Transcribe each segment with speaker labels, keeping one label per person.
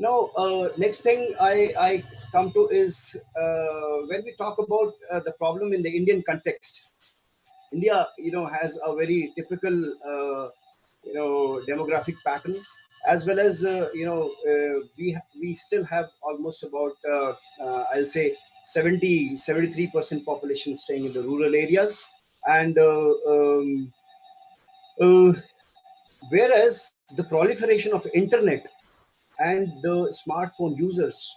Speaker 1: Now, next thing I come to is when we talk about the problem in the Indian context. India, has a very typical, demographic pattern, as well as we still have almost about I'll say 73% population staying in the rural areas, and uh, whereas the proliferation of internet and the smartphone users,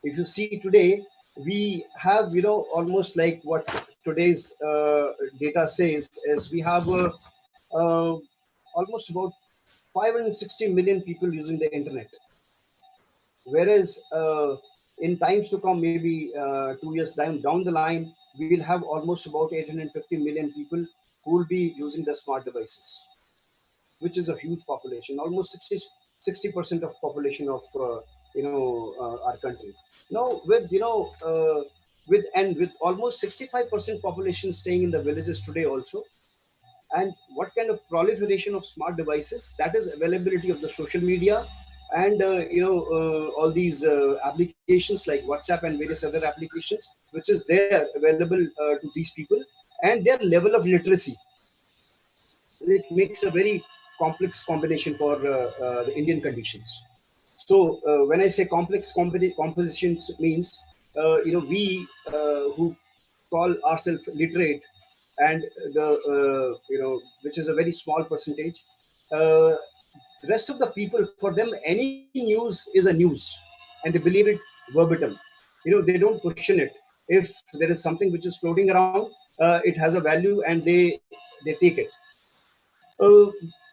Speaker 1: if you see today, we have almost like what today's data says is we have uh, almost about 560 million people using the internet, whereas in times to come, maybe 2 years down the line, we will have almost about 850 million people who will be using the smart devices, which is a huge population, almost 60% of population of our country. Now, with with almost 65% population staying in the villages today also, and what kind of proliferation of smart devices, that is availability of the social media, and all these applications like WhatsApp and various other applications, which is there available to these people, and their level of literacy, it makes a very complex combination for the Indian conditions. So when I say complex compositions means, we who call ourselves literate, and the which is a very small percentage. Uh, the rest of the people, for them, any news is a news, and they believe it verbatim. They don't question it. If there is something which is floating around, it has a value, and they take it. uh,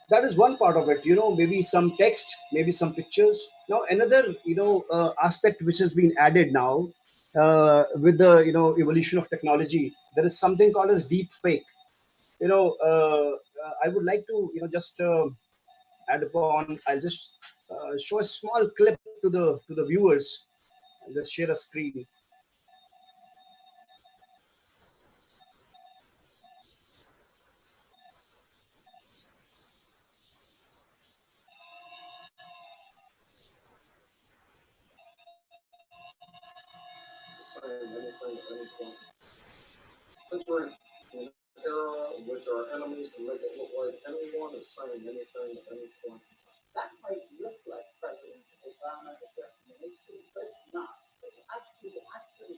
Speaker 1: that is one part of it, maybe some text, maybe some pictures. Now another aspect which has been added now, with the evolution of technology, there is something called as deep fake. I would like to just add upon. I'll just show a small clip to the viewers. I'll just share a screen. Saying anything at any point. Since we're in an era in which our enemies can make it look like anyone is saying anything at any point in time. That might look like President Obama impersonation, but it's not. It's actually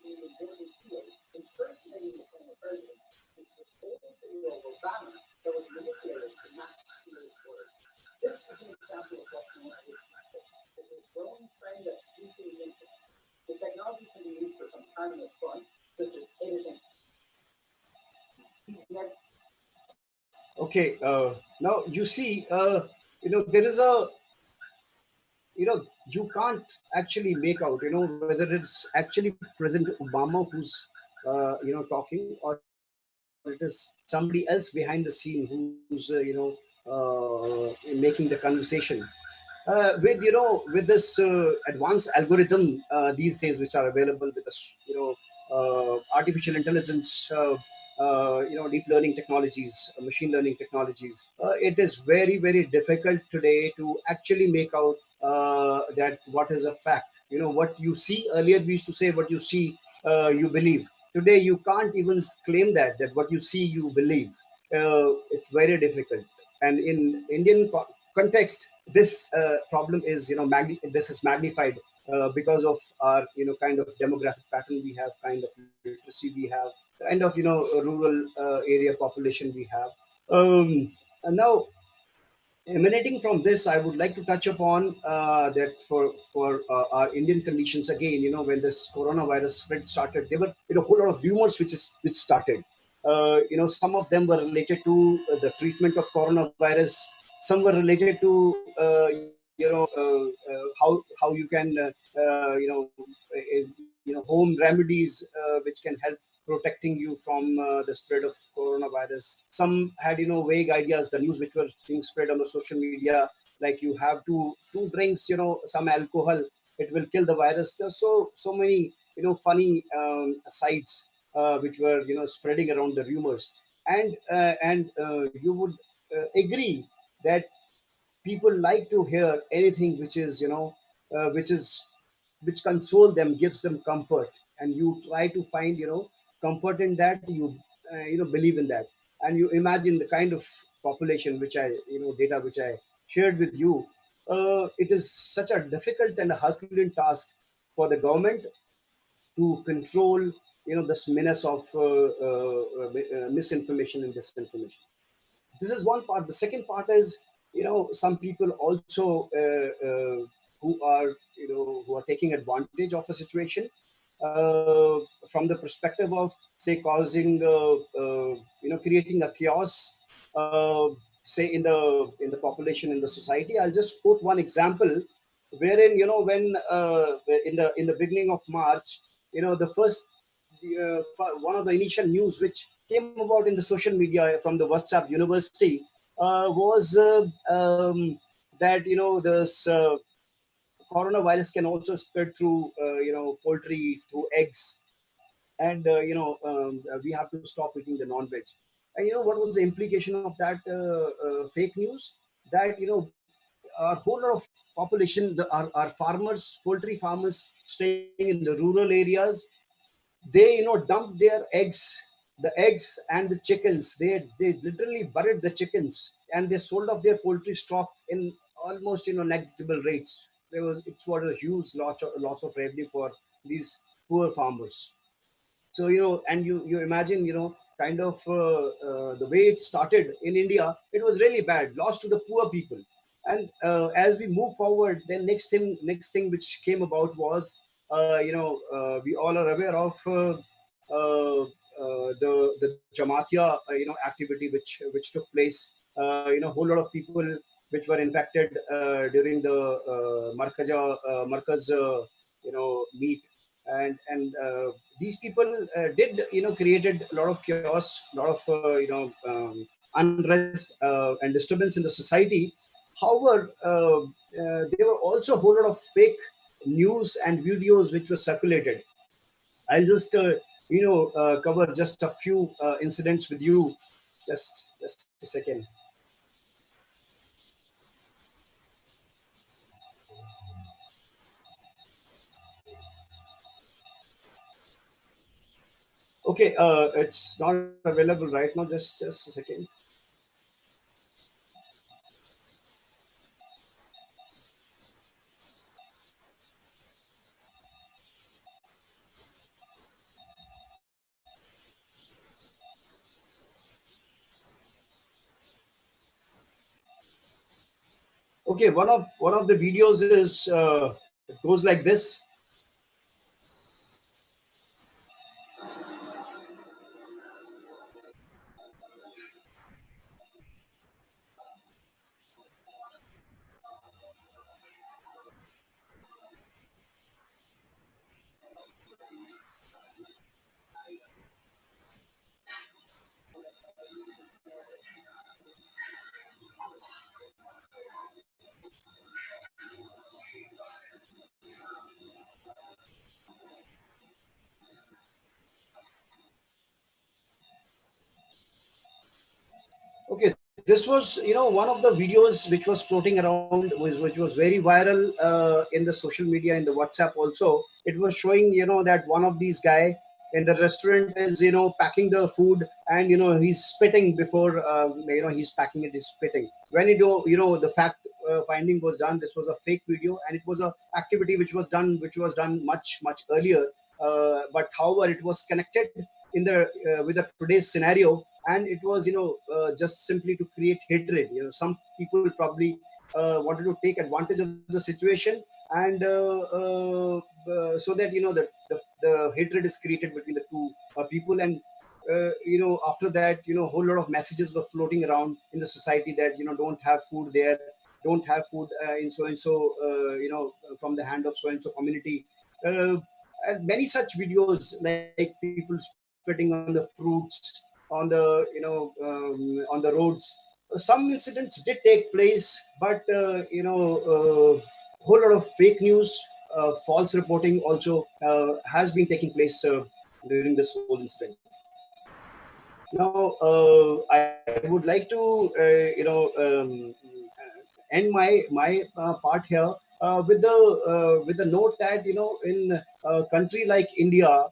Speaker 1: being a Jordan Field impersonating the former president, which was old video of Obama that was manipulated to match Hill's words. This is an example of what's known as a deepfake. It's a growing trend that's sweeping the internet. The technology can be used for some harmless fun, such as editing. Okay, now you see, there is a, you can't actually make out, whether it's actually President Obama who's, talking, or it is somebody else behind the scene who's, making the conversation. With this advanced algorithm these days, which are available with this, artificial intelligence, deep learning technologies, machine learning technologies, it is very, very difficult today to actually make out that what is a fact. What you see, earlier we used to say, what you see you believe. Today you can't even claim that what you see you believe. It's very difficult. And in Indian context, this problem is, this is magnified because of our, kind of demographic pattern we have, kind of literacy we have, kind of, rural area population we have. And now, emanating from this, I would like to touch upon that for our Indian conditions again. When this coronavirus spread started, there were, a whole lot of rumors which started. Some of them were related to the treatment of coronavirus. Some were related to how you can home remedies which can help protecting you from the spread of coronavirus. Some had, vague ideas, the news which were being spread on the social media, like you have two drinks, some alcohol, it will kill the virus. There's so many, funny sites which were, spreading around the rumors, and you would agree that people like to hear anything which is, which console them, gives them comfort, and you try to find comfort in that. You believe in that, and you imagine the kind of population which I data which I shared with you. It is such a difficult and a Herculean task for the government to control this menace of misinformation and disinformation. This is one part. The second part is some people also who are taking advantage of a situation uh, from the perspective of, say, causing creating a chaos, say, in the population, in the society. I'll just quote one example wherein when in the beginning of March, the first one of the initial news which came about in the social media from the WhatsApp university was that this coronavirus can also spread through poultry, through eggs, and we have to stop eating the non-veg. And what was the implication of that fake news? That our whole lot of population, our farmers, poultry farmers staying in the rural areas, they dumped their eggs and the chickens. They literally buried the chickens, and they sold off their poultry stock in almost negligible rates. It was a huge loss of revenue for these poor farmers. So and you imagine kind of the way it started in India. It was really bad, loss to the poor people. And as we move forward, then next thing which came about was we all are aware of the Jamatia activity which took place. Whole lot of people which were infected during the Markaz meet. And these people did created a lot of chaos, a lot of unrest and disturbance in the society. However, there were also a whole lot of fake news and videos which were circulated. I'll just cover just a few incidents with you. Just a second. Okay, it's not available right now. Just a second. Okay, one of the videos is it goes like this. Okay, this was one of the videos which was floating around, which was very viral in the social media, in the WhatsApp also. It was showing that one of these guy in the restaurant is packing the food, and he's spitting before he's packing it. He's spitting. When the fact finding was done, this was a fake video, and it was a activity which was done much earlier. But however, it was connected in the with the today's scenario, and it was just simply to create hatred. Some people probably wanted to take advantage of the situation, and so that the hatred is created between the two people. And after that, a whole lot of messages were floating around in the society that don't have food there, don't have food in so and so, from the hand of so and so community. uh, and many such videos, like people spitting on the fruits, on the on the roads. Some incidents did take place, but whole lot of fake news, false reporting also has been taking place during this whole incident. Now, I would like to end my part here with the note that, in a country like India,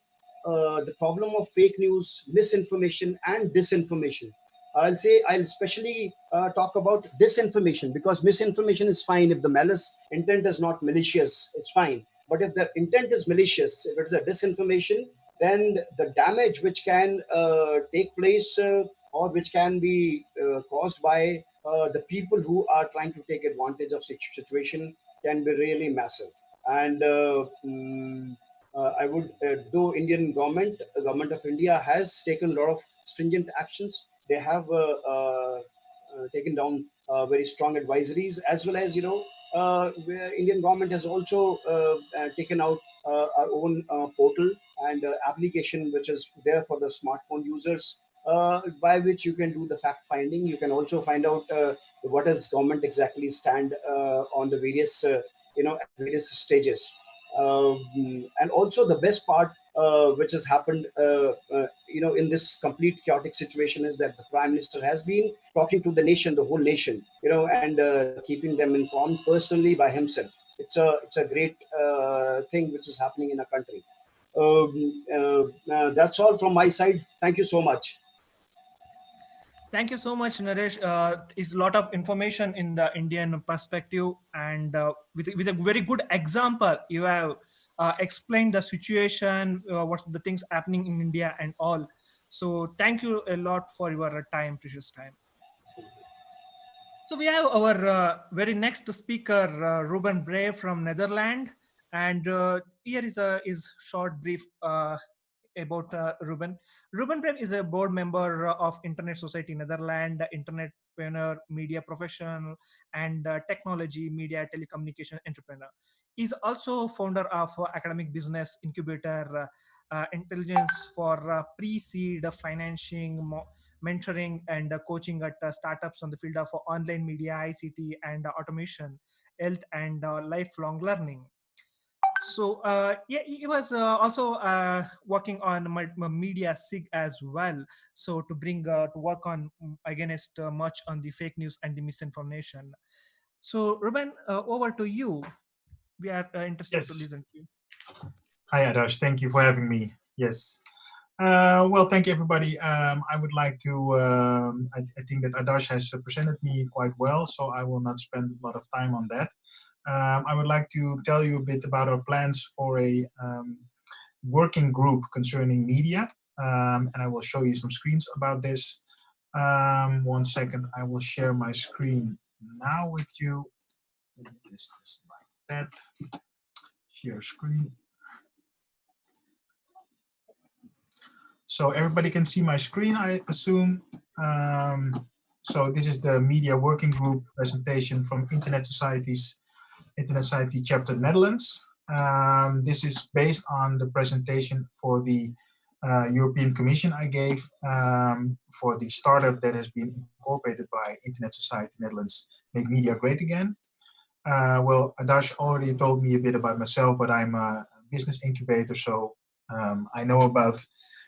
Speaker 1: the problem of fake news, misinformation, and disinformation. I'll especially talk about disinformation, because misinformation is fine if the malice intent is not malicious. It's fine, but if the intent is malicious, if it's a disinformation, then the damage which can take place, or which can be caused by the people who are trying to take advantage of such situation, can be really massive. And I would, though Indian government of India has taken a lot of stringent actions. They have taken down very strong advisories, as well as, where Indian government has also taken out our own portal and application, which is there for the smartphone users, by which you can do the fact finding. You can also find out what does government exactly stand on the various, at various stages. And also the best part, which has happened, in this complete chaotic situation, is that the prime minister has been talking to the nation, the whole nation, and keeping them informed personally by himself. It's a great thing which is happening in a country. That's all from my side. Thank you so much.
Speaker 2: Thank you so much, Naresh. It's a lot of information in the Indian perspective, and with a very good example, you have explained the situation, what's the things happening in India and all. So thank you a lot for your time, precious time. So we have our very next speaker, Ruben Brave from Netherlands, and here is a is short brief about Ruben. Ruben Brave is a board member of Internet Society Netherlands, internetpreneur, media professional, and technology, media, telecommunication entrepreneur. He's also founder of academic business incubator Intelligence for pre-seed financing, mentoring, and coaching at startups on the field of online media, ICT, and automation, health, and lifelong learning. So yeah, he was also working on media sig as well, so to bring to work on against much on the fake news and the misinformation. So Ruben, over to you. We are interested to
Speaker 3: Yes.
Speaker 2: listen to you.
Speaker 3: Hi, Adash. Thank you for having me. Yes. Well, thank you, everybody. I would like to, I think that Adash has presented me quite well, so I will not spend a lot of time on that. I would like to tell you a bit about our plans for a working group concerning media, and I will show you some screens about this. 1 second, I will share my screen now with you. This is like that. Share screen. So everybody can see my screen, I assume. So this is the media working group presentation from Internet Society Chapter Netherlands. This is based on the presentation for the European Commission I gave for the startup that has been incorporated by Internet Society Netherlands, Make Media Great Again. Well, Adash already told me a bit about myself, but I'm a business incubator, so I know about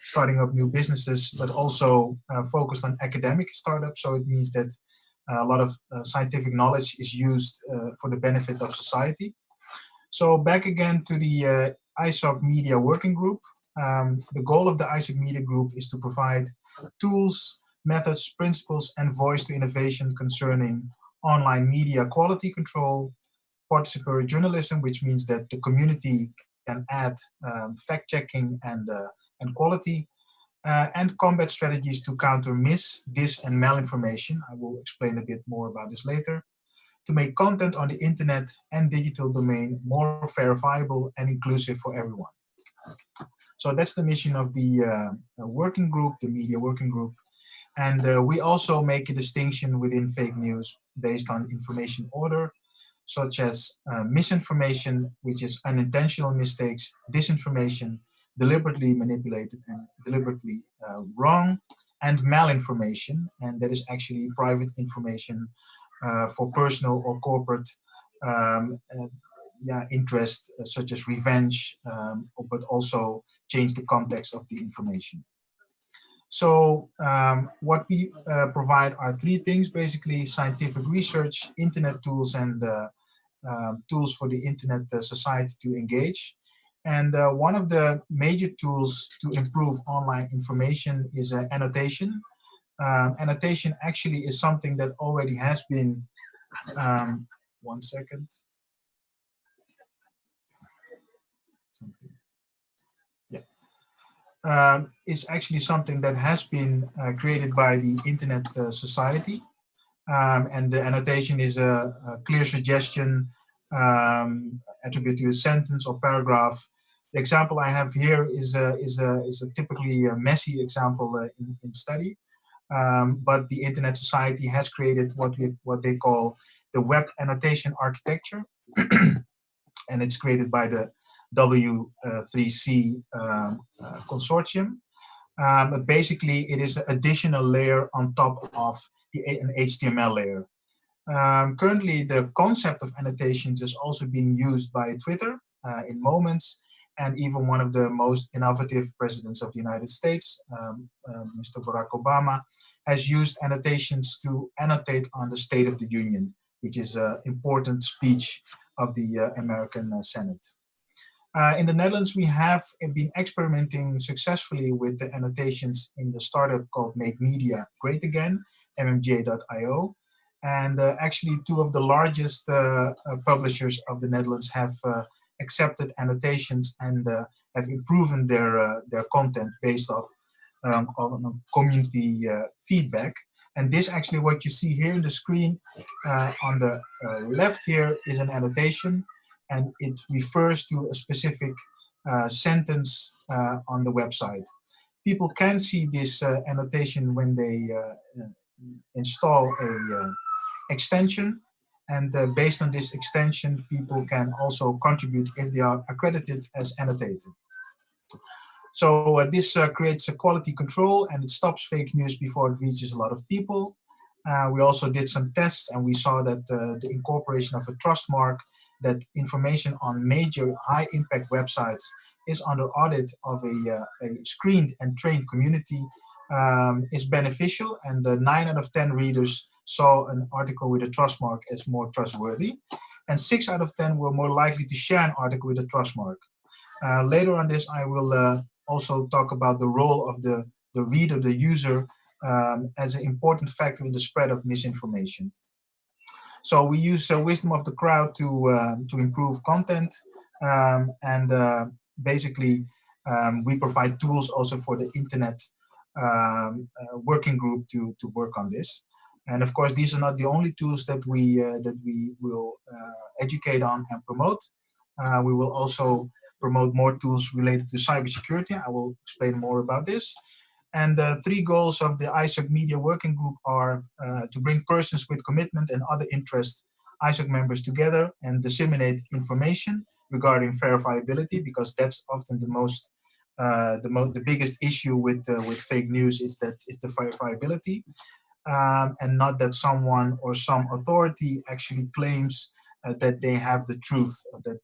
Speaker 3: starting up new businesses, but also focused on academic startups. So it means that a lot of scientific knowledge is used for the benefit of society. So back again to the ISOC Media Working Group. The goal of the ISOC Media Group is to provide tools, methods, principles, and voice to innovation concerning online media quality control, participatory journalism, which means that the community can add fact-checking and quality, and combat strategies to counter dis, and malinformation. I will explain a bit more about this later. To make content on the internet and digital domain more verifiable and inclusive for everyone. So that's the mission of the working group, the media working group. And we also make a distinction within fake news based on information order, such as misinformation, which is unintentional mistakes, disinformation, deliberately manipulated and deliberately wrong, and malinformation, and that is actually private information for personal or corporate interest, such as revenge, but also change the context of the information. So what we provide are three things, basically: scientific research, internet tools, and tools for the internet society to engage. And one of the major tools to improve online information is annotation. Annotation actually is something that already has been, one second, something. Yeah. Is actually something that has been created by the Internet Society. And the annotation is a clear suggestion attributed to a sentence or paragraph. The example I have here is a typically messy example in study. But the Internet Society has created what they call the web annotation architecture. And it's created by the W3C consortium. But basically, it is an additional layer on top of an HTML layer. Currently, the concept of annotations is also being used by Twitter in Moments, and even one of the most innovative presidents of the United States, Mr. Barack Obama, has used annotations to annotate on the State of the Union, which is an important speech of the American Senate. In the Netherlands, we have been experimenting successfully with the annotations in the startup called Make Media Great Again, mmj.io. And actually, two of the largest publishers of the Netherlands have accepted annotations and have improved their content based on community feedback. And this actually, what you see here in the screen on the left here is an annotation, and it refers to a specific sentence on the website. People can see this annotation when they install a extension, and based on this extension, people can also contribute if they are accredited as annotated. So this creates a quality control, and it stops fake news before it reaches a lot of people. We also did some tests, and we saw that the incorporation of a trust mark, that information on major high-impact websites is under audit of a screened and trained community, is beneficial, and 9 out of 10 readers saw an article with a trust mark as more trustworthy, and 6 out of 10 were more likely to share an article with a trust mark. Later on this, I will also talk about the role of the reader, the user, as an important factor in the spread of misinformation. So we use wisdom of the crowd to improve content, and basically we provide tools also for the internet working group to work on this. And of course, these are not the only tools that we will educate on and promote. We will also promote more tools related to cybersecurity. I will explain more about this. And the 3 goals of the ISOC Media Working Group are to bring persons with commitment and other interests, ISOC members together, and disseminate information regarding verifiability, because that's often the biggest issue with fake news is the verifiability, and not that someone or some authority actually claims that they have the truth, that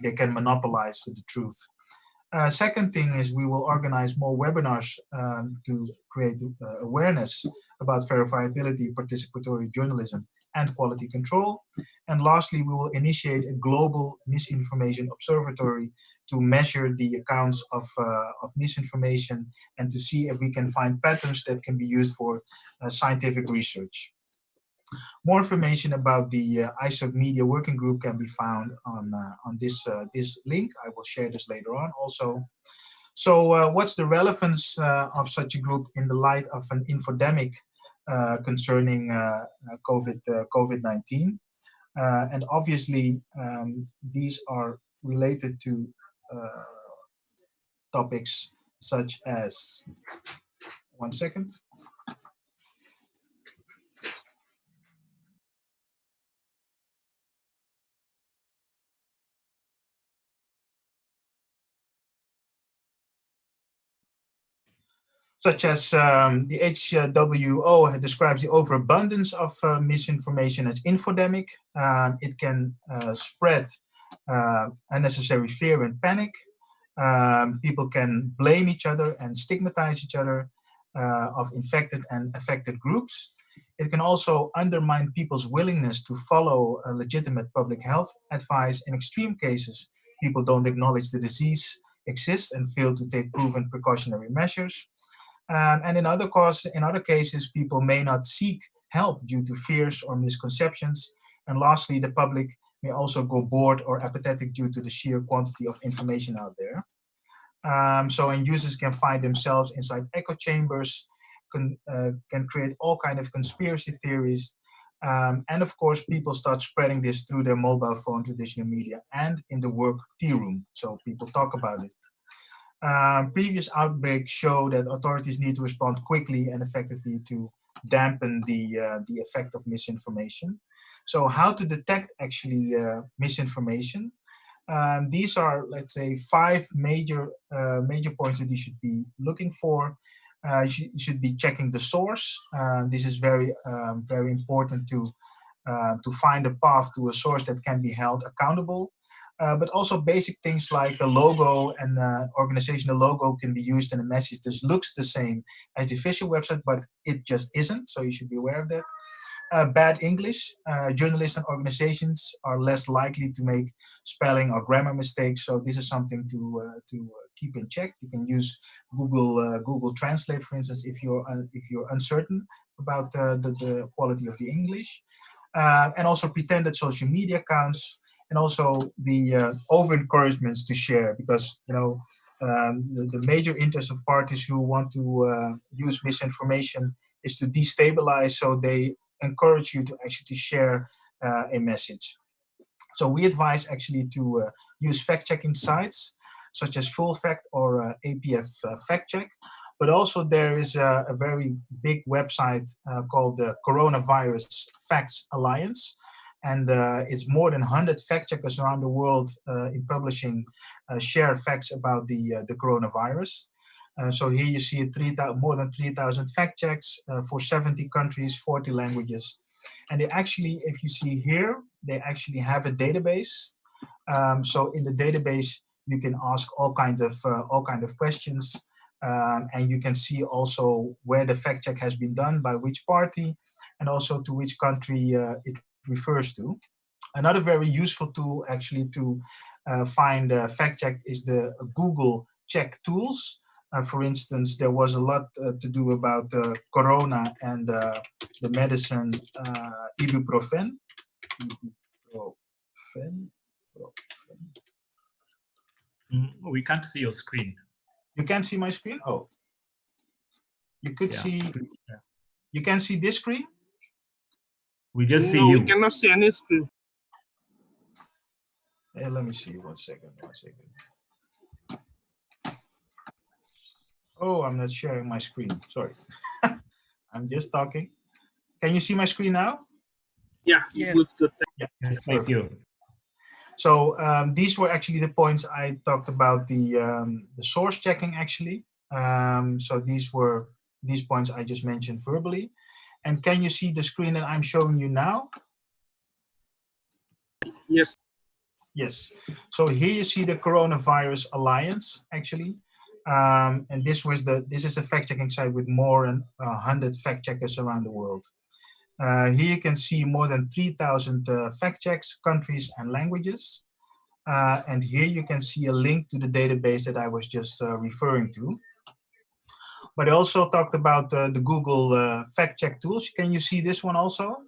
Speaker 3: they can monopolize the truth. Second thing is we will organize more webinars to create awareness about verifiability, participatory journalism, and quality control. And lastly, we will initiate a global misinformation observatory to measure the accounts of misinformation and to see if we can find patterns that can be used for scientific research. More information about the ISOC Media Working Group can be found on this link. I will share this later on also. So what's the relevance of such a group in the light of an infodemic concerning COVID-19? And obviously, these are related to topics such as, one second. Such as the HWO describes the overabundance of misinformation as infodemic. It can spread unnecessary fear and panic. People can blame each other and stigmatize each other of infected and affected groups. It can also undermine people's willingness to follow legitimate public health advice. In extreme cases, people don't acknowledge the disease exists and fail to take proven precautionary measures. And in other cases, people may not seek help due to fears or misconceptions. And lastly, the public may also go bored or apathetic due to the sheer quantity of information out there. And users can find themselves inside echo chambers, can create all kind of conspiracy theories. And of course, people start spreading this through their mobile phone, traditional media, and in the work tea room. So people talk about it. Previous outbreaks show that authorities need to respond quickly and effectively to dampen the effect of misinformation. So how to detect actually misinformation? These are, let's say, 5 major points that you should be looking for. You should be checking the source. This is very important to find a path to a source that can be held accountable. But also basic things like a logo and organizational logo can be used in a message that looks the same as the official website, but it just isn't. So you should be aware of that. Bad English, journalists and organizations are less likely to make spelling or grammar mistakes. So this is something to keep in check. You can use Google Translate, for instance, if you're uncertain about the quality of the English. And also pretended social media accounts, and also the over encouragements to share, because the major interest of parties who want to use misinformation is to destabilize, so they encourage you to actually share a message. So we advise actually to use fact-checking sites such as Full Fact or APF Fact Check. But also there is a very big website called the Coronavirus Facts Alliance. And it's more than 100 fact checkers around the world in publishing shared facts about the coronavirus. So here you see more than 3,000 fact checks for 70 countries, 40 languages. And they actually, if you see here, they actually have a database. So in the database, you can ask all kind of questions. And you can see also where the fact check has been done, by which party, and also to which country it refers to. Another very useful tool actually to find fact check is the Google Check tools. For instance, there was a lot to do about corona and the medicine ibuprofen.
Speaker 4: We can't see your screen.
Speaker 3: You can't see my screen? Oh. You could see,
Speaker 4: Yeah.
Speaker 3: you can see this screen?
Speaker 4: We just see you.
Speaker 5: We cannot see any screen.
Speaker 3: Let me see, one second. Oh, I'm not sharing my screen, sorry. I'm just talking. Can you see my screen now?
Speaker 5: Yeah,
Speaker 2: Yeah.
Speaker 5: looks good.
Speaker 3: Yeah.
Speaker 4: Yes, thank you.
Speaker 3: So these were actually the points I talked about, the source checking actually. So these points I just mentioned verbally. And can you see the screen that I'm showing you now?
Speaker 5: Yes.
Speaker 3: Yes. So here you see the Coronavirus Alliance actually. And this is a fact-checking site with more than 100 fact checkers around the world. Here you can see more than 3,000 fact checks, countries and languages. And here you can see a link to the database that I was just referring to. But I also talked about the Google fact check tools. Can you see this one also?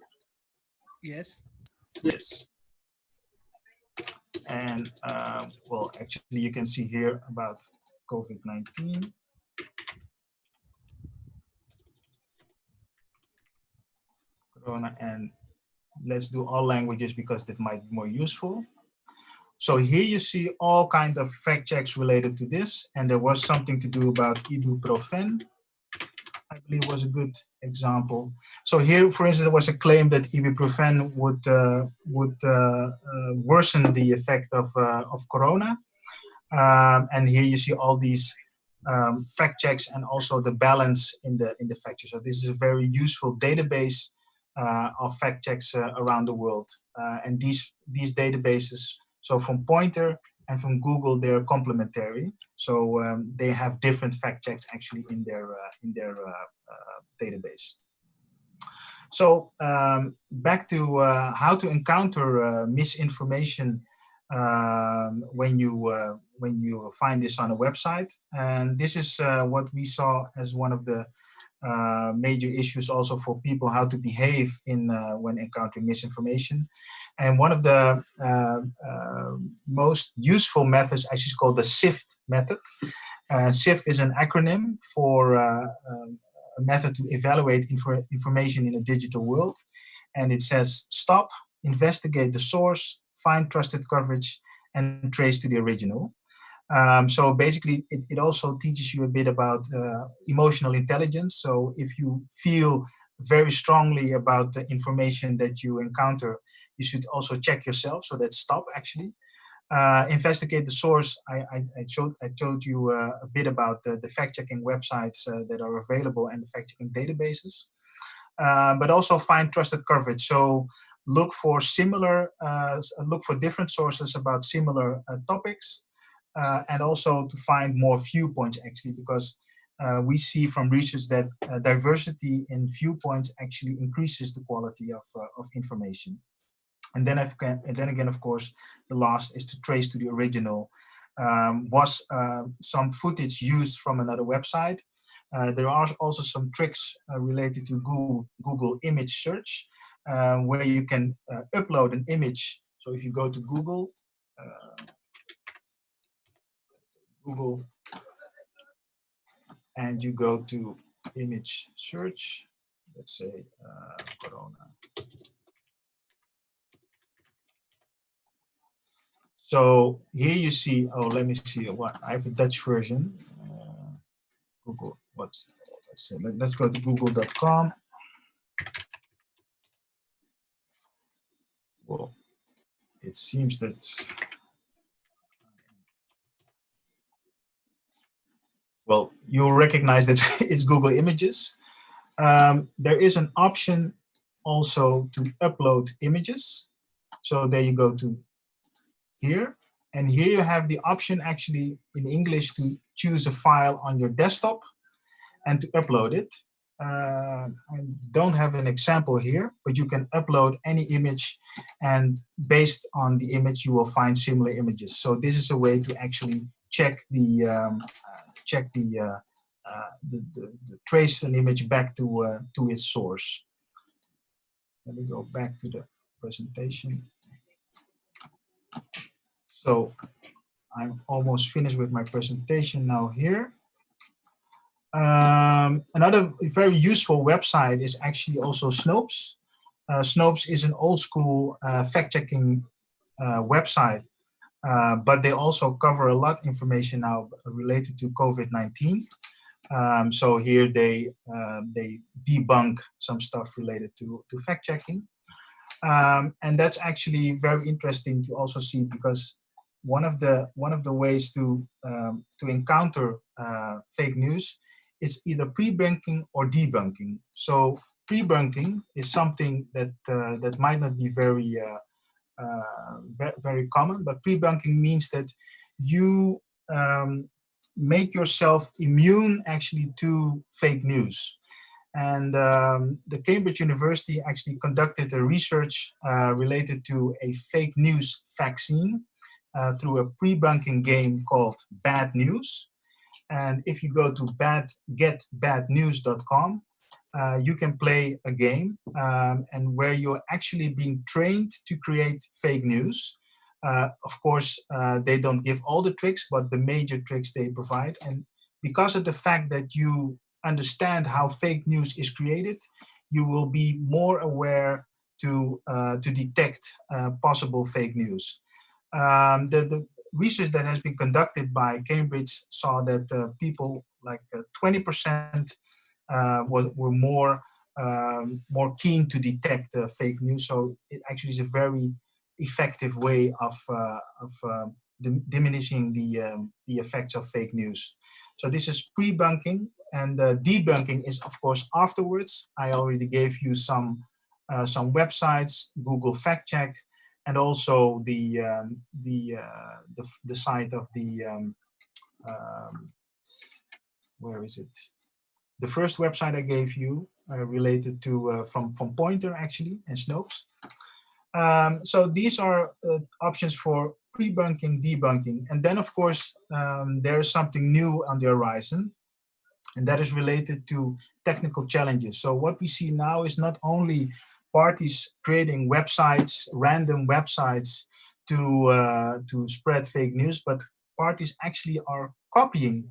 Speaker 2: Yes.
Speaker 3: Yes. And well, actually you can see here about COVID-19. Corona, and let's do all languages because that might be more useful. So here you see all kinds of fact checks related to this, and there was something to do about ibuprofen. I believe was a good example. So here, for instance, there was a claim that ibuprofen would worsen the effect of corona. And here you see all these fact checks and also the balance in the fact check. So this is a very useful database of fact checks around the world. And these databases, so from Pointer and from Google, they're complementary. So they have different fact checks actually in their database. So back to how to encounter misinformation when you find this on a website. And this is what we saw as one of the major issues also for people, how to behave in when encountering misinformation. And one of the most useful methods actually is called the SIFT method. SIFT is an acronym for a method to evaluate information in a digital world. And it says stop, investigate the source, find trusted coverage, and trace to the original. So basically, it also teaches you a bit about emotional intelligence. So if you feel very strongly about the information that you encounter, you should also check yourself. So that's stop, actually. Investigate the source. I told you a bit about the fact-checking websites that are available and the fact-checking databases. But also find trusted coverage. So look for different sources about similar topics. And also to find more viewpoints, actually, because we see from research that diversity in viewpoints actually increases the quality of information. And then again, of course, the last is to trace to the original. Was some footage used from another website? There are also some tricks related to Google image search, where you can upload an image. So if you go to Google, and you go to image search, let's say Corona. So here you see, oh, let me see, what I have a Dutch version. Google, let's say, let's go to google.com. Well, it seems that, well, you'll recognize that it's Google Images. There is an option also to upload images. So there you go to here. And here you have the option actually in English to choose a file on your desktop and to upload it. I don't have an example here, but you can upload any image, and based on the image, you will find similar images. So this is a way to actually check the trace an image back to its source. Let me go back to the presentation. So I'm almost finished with my presentation now here. Another very useful website is actually also Snopes. Snopes is an old school fact-checking website, but they also cover a lot of information now related to COVID-19. So here they debunk some stuff related to fact-checking. And that's actually very interesting to also see, because one of the ways to encounter fake news is either pre-bunking or debunking. So pre-bunking is something that that might not be very very common, but pre-bunking means that you make yourself immune actually to fake news. And the Cambridge University actually conducted a research related to a fake news vaccine through a pre-bunking game called Bad News. And if you go to getbadnews.com, you can play a game and where you're actually being trained to create fake news. Of course, they don't give all the tricks, but the major tricks they provide. And because of the fact that you understand how fake news is created, you will be more aware to detect possible fake news. The research that has been conducted by Cambridge saw that people like 20% were more keen to detect fake news. So it actually is a very effective way of diminishing the effects of fake news. So this is pre-bunking, and debunking is of course afterwards. I already gave you some websites, Google Fact Check, and also the site of the where is it? The first website I gave you, related to from Pointer actually and Snopes. So these are options for pre-bunking, debunking, and then of course there is something new on the horizon, and that is related to technical challenges. So what we see now is not only parties creating websites, random websites to spread fake news, but parties actually are copying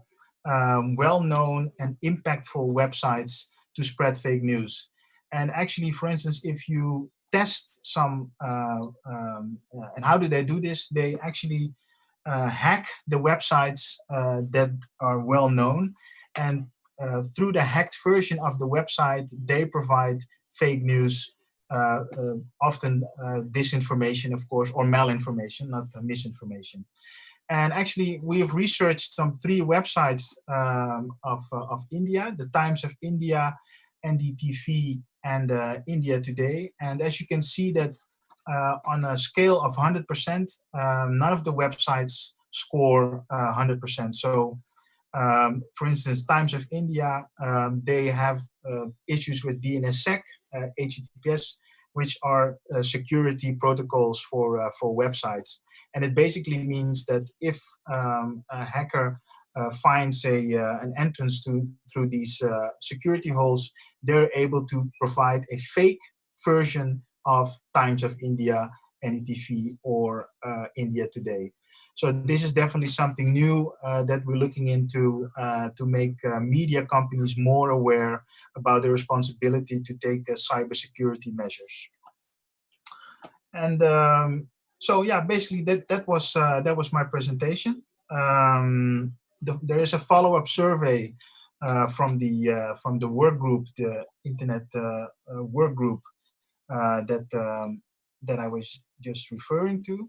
Speaker 3: well-known and impactful websites to spread fake news. And actually, for instance, if you test some, and how do they do this? They actually hack the websites that are well-known, and through the hacked version of the website, they provide fake news, often disinformation, of course, or malinformation, not misinformation. And actually, we have researched some 3 websites of India, the Times of India, NDTV, and India Today. And as you can see that on a scale of 100%, none of the websites score 100%. So, for instance, Times of India, they have issues with DNSSEC, HTTPS, which are security protocols for websites. And it basically means that if a hacker finds an entrance through these security holes, they're able to provide a fake version of Times of India, NDTV, or India Today. So this is definitely something new that we're looking into to make media companies more aware about their responsibility to take cybersecurity measures. And so yeah, basically that was my presentation. There is a follow-up survey from the work group, the internet work group that I was just referring to.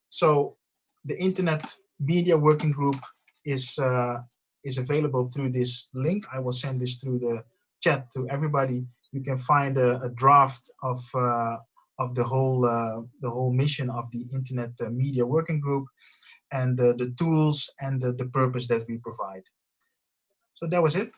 Speaker 3: So the Internet Media Working Group is available through this link. I will send this through the chat to everybody. You can find a draft of the whole mission of the Internet Media Working Group, and the tools and the purpose that we provide. So that was it.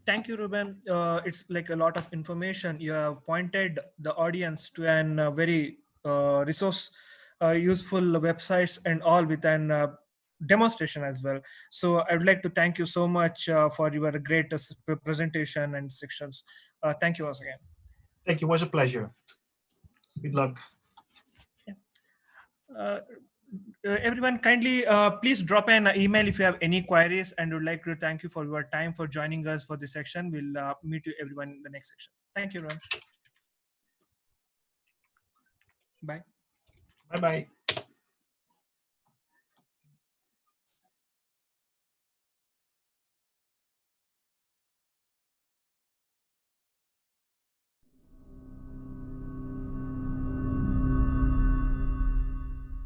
Speaker 2: Thank you, Ruben. It's like a lot of information. You have pointed the audience to an very resource useful websites and all with an demonstration as well. So I would like to thank you so much for your great presentation and sections. Thank you once again.
Speaker 3: Thank you. It was a pleasure. Good luck.
Speaker 2: Everyone, kindly please drop an email if you have any queries, and would like to thank you for your time for joining us for this section. We'll meet you everyone in the next section. Thank you, everyone. Bye.
Speaker 3: Bye-bye.